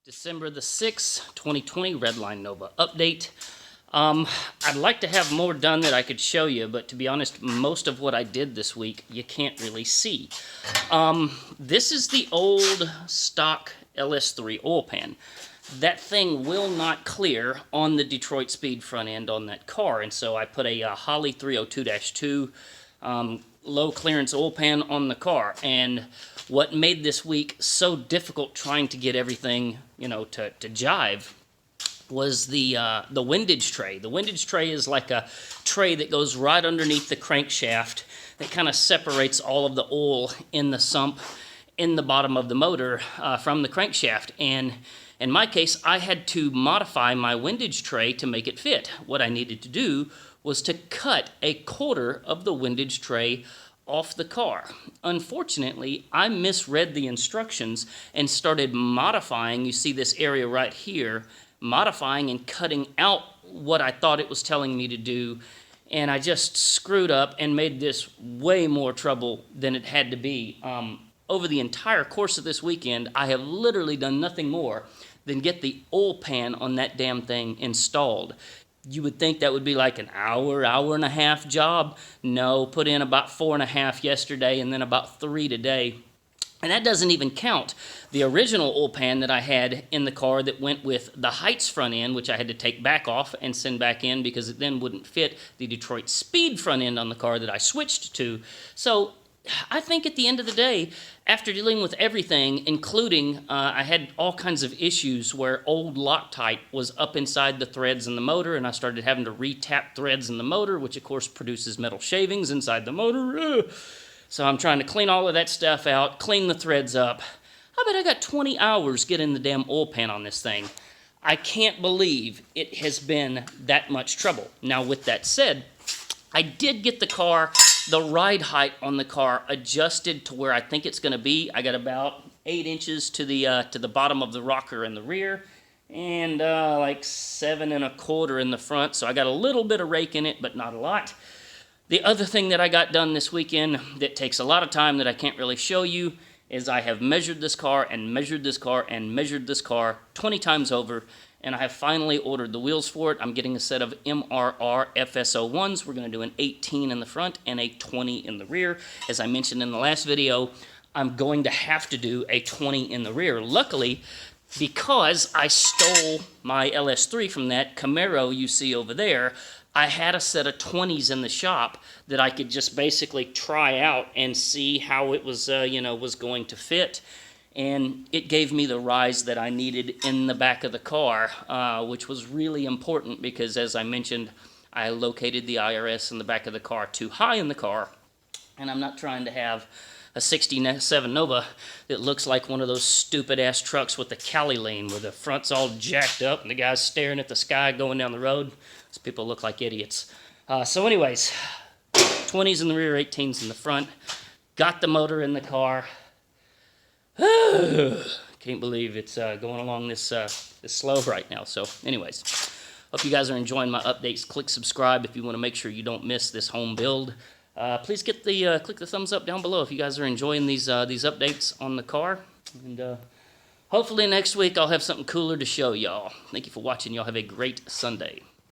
December the 6th, 2020, Redline Nova update. I'd like to have more done that I could show you, but to be honest, most of what I did this week, you can't really see. This is the old stock LS3 oil pan. That thing will not clear on the Detroit Speed front end on that car, and so I put a Holley 302-2 low clearance oil pan on the car. And what made this week so difficult trying to get everything, to jive was the windage tray. The windage tray is like a tray that goes right underneath the crankshaft that kind of separates all of the oil in the sump in the bottom of the motor from the crankshaft. And in my case, I had to modify my windage tray to make it fit. What I needed to do was to cut a quarter of the windage tray off the car. Unfortunately, I misread the instructions and started modifying. You see this area right here, modifying and cutting out what I thought it was telling me to do, and I just screwed up and made this way more trouble than it had to be. Over the entire course of this weekend, I have literally done nothing more than get the oil pan on that damn thing installed. You would think that would be like an hour and a half job. No, put in about 4.5 yesterday and then about 3 today. And that doesn't even count the original oil pan that I had in the car that went with the Heights front end, which I had to take back off and send back in because it then wouldn't fit the Detroit Speed front end on the car that I switched to. So I think at the end of the day, after dealing with everything, including I had all kinds of issues where old Loctite was up inside the threads in the motor, and I started having to re-tap threads in the motor, which of course produces metal shavings inside the motor. So I'm trying to clean all of that stuff out, clean the threads up. I bet I got 20 hours getting the damn oil pan on this thing. I can't believe it has been that much trouble. Now, with that said, I did get the ride height on the car adjusted to where I think it's going to be. I got about 8 inches to the bottom of the rocker in the rear, and like 7 1/4 in the front. So I got a little bit of rake in it, but not a lot. The other thing that I got done this weekend that takes a lot of time that I can't really show you is I have measured this car and measured this car and measured this car 20 times over, and I have finally ordered the wheels for it. I'm getting a set of MRR FS01s. We're going to do an 18 in the front and a 20 in the rear. As I mentioned in the last video, I'm going to have to do a 20 in the rear. Luckily, because I stole my LS3 from that Camaro you see over there, I had a set of 20s in the shop that I could just basically try out and see how it was, was going to fit. And it gave me the rise that I needed in the back of the car, which was really important because, as I mentioned, I located the IRS in the back of the car too high in the car, and I'm not trying to have a 67 Nova that looks like one of those stupid-ass trucks with the Cali lane where the front's all jacked up and the guy's staring at the sky going down the road. Those people look like idiots. So anyways, 20s in the rear, 18s in the front. Got the motor in the car. Can't believe it's going along this slow right now. So anyways, hope you guys are enjoying my updates. Click subscribe if you want to make sure you don't miss this home build. Please get the click the thumbs up down below if you guys are enjoying these updates on the car. And hopefully next week I'll have something cooler to show y'all. Thank you for watching. Y'all have a great Sunday.